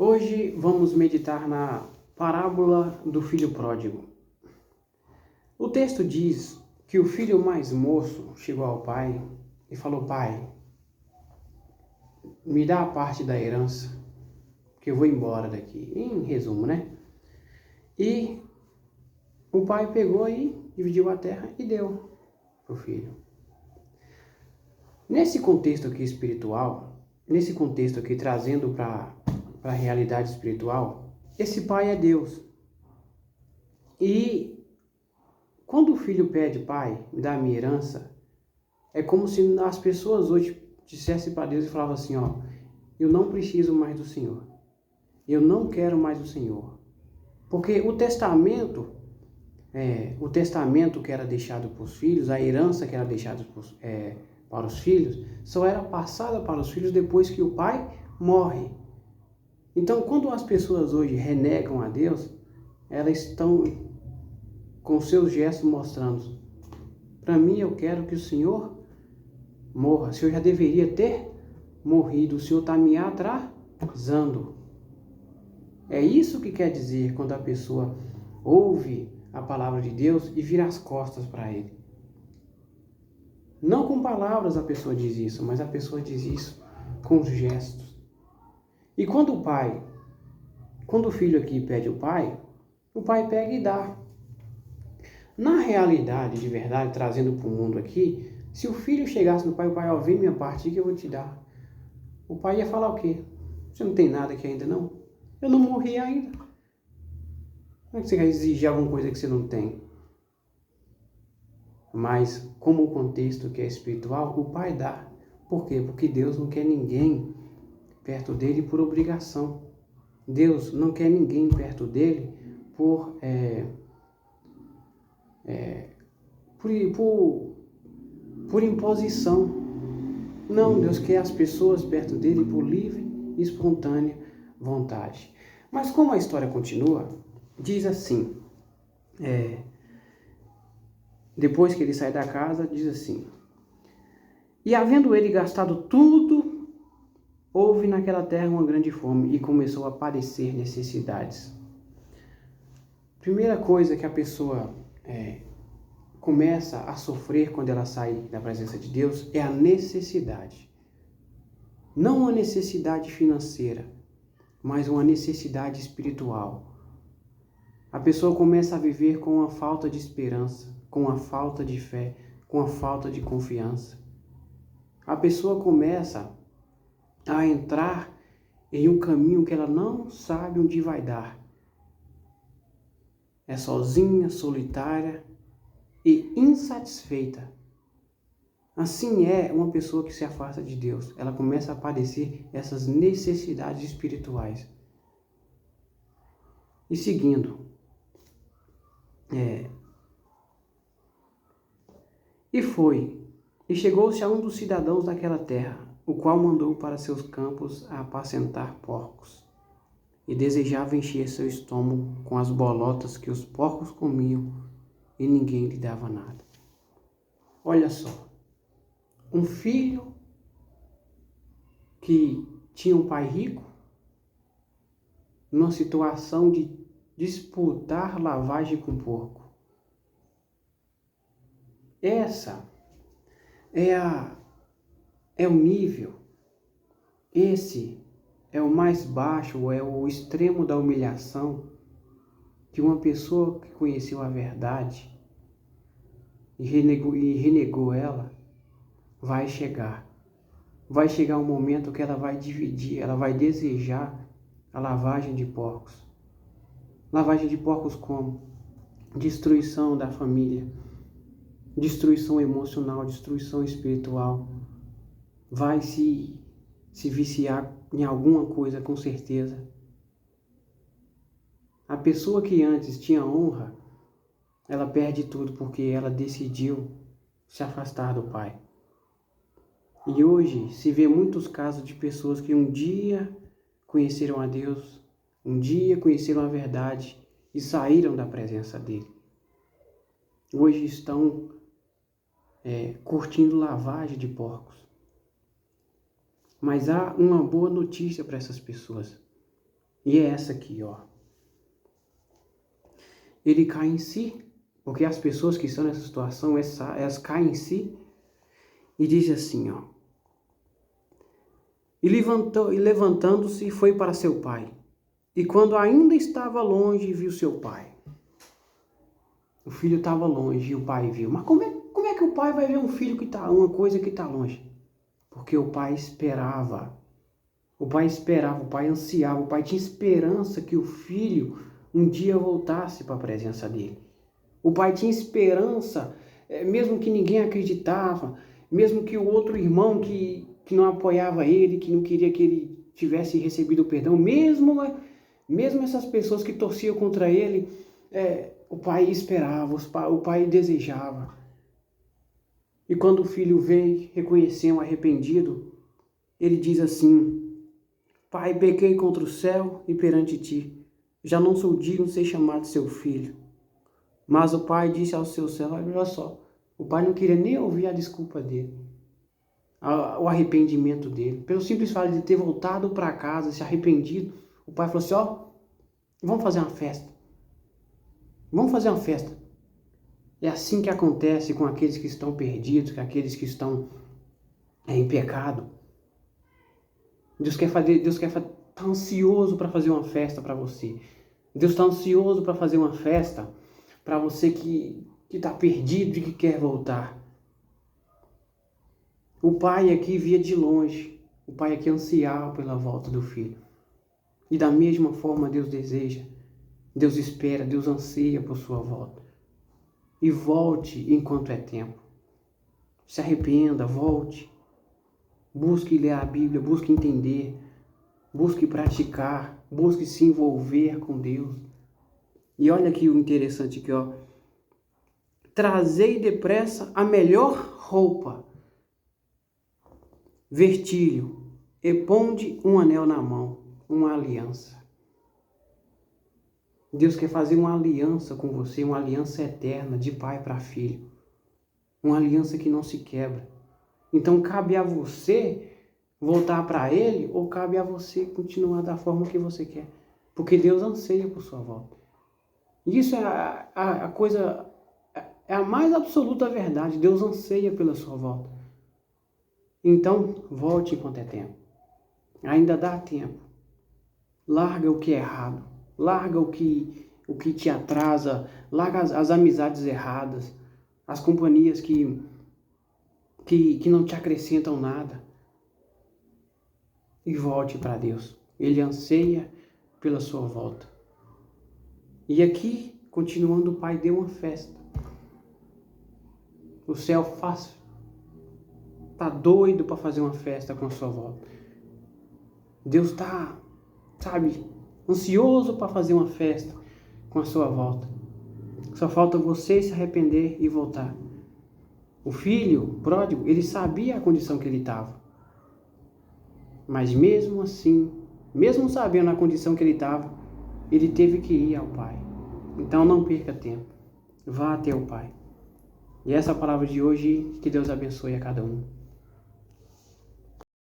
Hoje vamos meditar na parábola do filho pródigo. O texto diz que o filho mais moço chegou ao pai e falou: Pai, me dá a parte da herança, que eu vou embora daqui. Em resumo, né? E o pai pegou e dividiu a terra e deu para o filho. Nesse contexto aqui espiritual, nesse contexto aqui trazendo para a realidade espiritual, esse pai é Deus. E quando o filho pede: Pai, me dá a minha herança, é como se as pessoas hoje dissessem para Deus e falavam assim: ó, eu não preciso mais do Senhor, eu não quero mais o Senhor. Porque o testamento que era deixado para os filhos, a herança que era deixada para os filhos, só era passada para os filhos depois que o pai morre. Então, quando as pessoas hoje renegam a Deus, elas estão com seus gestos mostrando: para mim, eu quero que o Senhor morra. O Senhor já deveria ter morrido. O Senhor está me atrasando. É isso que quer dizer quando a pessoa ouve a palavra de Deus e vira as costas para Ele. Não com palavras a pessoa diz isso, mas a pessoa diz isso com gestos. E quando o filho aqui pede o pai pega e dá. Na realidade, de verdade, trazendo para o mundo aqui, se o filho chegasse no pai, o pai: ó, vem minha parte que eu vou te dar. O pai ia falar o quê? Você não tem nada aqui ainda não? Eu não morri ainda. Como é que você quer exigir alguma coisa que você não tem? Mas, como o contexto que é espiritual, o pai dá. Por quê? Porque Deus não quer ninguém perto dele por obrigação. Deus não quer ninguém perto dele por imposição. Não, Deus quer as pessoas perto dele por livre e espontânea vontade. Mas como a história continua, diz assim, depois que ele sai da casa, diz assim: e havendo ele gastado tudo, houve naquela terra uma grande fome e começou a padecer necessidades. Primeira coisa que a pessoa começa a sofrer quando ela sai da presença de Deus é a necessidade. Não uma necessidade financeira, mas uma necessidade espiritual. A pessoa começa a viver com a falta de esperança, com a falta de fé, com a falta de confiança. A pessoa começa a entrar em um caminho que ela não sabe onde vai dar. É sozinha, solitária e insatisfeita. Assim é uma pessoa que se afasta de Deus. Ela começa a padecer essas necessidades espirituais. E seguindo, e chegou-se a um dos cidadãos daquela terra, o qual mandou para seus campos a apacentar porcos, e desejava encher seu estômago com as bolotas que os porcos comiam, e ninguém lhe dava nada. Olha só, um filho que tinha um pai rico, numa situação de disputar lavagem com porco. Essa é o nível, esse é o mais baixo, é o extremo da humilhação que uma pessoa que conheceu a verdade e renegou ela vai chegar. Vai chegar um momento que ela vai dividir, ela vai desejar a lavagem de porcos. Lavagem de porcos como? Destruição da família, destruição emocional, destruição espiritual. Vai se viciar em alguma coisa, com certeza. A pessoa que antes tinha honra, ela perde tudo porque ela decidiu se afastar do pai. E hoje se vê muitos casos de pessoas que um dia conheceram a Deus, um dia conheceram a verdade e saíram da presença dele. Hoje estão curtindo lavagem de porcos. Mas há uma boa notícia para essas pessoas. E é essa aqui, ó. Ele cai em si, porque as pessoas que estão nessa situação, elas caem em si e diz assim, ó. E levantando-se, foi para seu pai. E quando ainda estava longe, viu seu pai. O filho estava longe e o pai viu. Mas como é que o pai vai ver um filho uma coisa que está longe? Porque o pai esperava. O pai esperava, o pai ansiava, o pai tinha esperança que o filho um dia voltasse para a presença dele. O pai tinha esperança, mesmo que ninguém acreditava, mesmo que o outro irmão que não apoiava ele, que não queria que ele tivesse recebido o perdão, mesmo essas pessoas que torciam contra ele, o pai esperava, o pai desejava. E quando o filho veio reconhecer um arrependido, ele diz assim: Pai, pequei contra o céu e perante ti, já não sou digno de ser chamado seu filho. Mas o pai disse ao seu servo, olha só, o pai não queria nem ouvir a desculpa dele, o arrependimento dele. Pelo simples fato de ter voltado para casa, se arrependido, o pai falou assim, ó, vamos fazer uma festa. Vamos fazer uma festa. É assim que acontece com aqueles que estão perdidos, com aqueles que estão em pecado. Deus tá ansioso para fazer uma festa para você. Deus está ansioso para fazer uma festa para você que está perdido e que quer voltar. O pai aqui via de longe. O pai aqui ansiava pela volta do filho. E da mesma forma Deus deseja, Deus espera, Deus anseia por sua volta. E volte enquanto é tempo. Se arrependa, volte. Busque ler a Bíblia, busque entender, busque praticar, busque se envolver com Deus. E olha aqui o interessante aqui, ó. Trazei depressa a melhor roupa, vestilho, e ponde um anel na mão, uma aliança. Deus quer fazer uma aliança com você, uma aliança eterna, de pai para filho. Uma aliança que não se quebra. Então cabe a você voltar para Ele ou cabe a você continuar da forma que você quer. Porque Deus anseia por sua volta. Isso é a coisa, é a mais absoluta verdade. Deus anseia pela sua volta. Então, volte enquanto é tempo. Ainda dá tempo. Larga o que é errado. Larga o que te atrasa. Larga as amizades erradas. As companhias que não te acrescentam nada. E volte para Deus. Ele anseia pela sua volta. E aqui, continuando, o pai deu uma festa. O céu tá doido para fazer uma festa com a sua volta. Deus tá, ansioso para fazer uma festa com a sua volta. Só falta você se arrepender e voltar. O filho pródigo, ele sabia a condição que ele estava. Mas mesmo assim, mesmo sabendo a condição que ele estava, ele teve que ir ao pai. Então não perca tempo. Vá até o pai. E essa é a palavra de hoje, que Deus abençoe a cada um.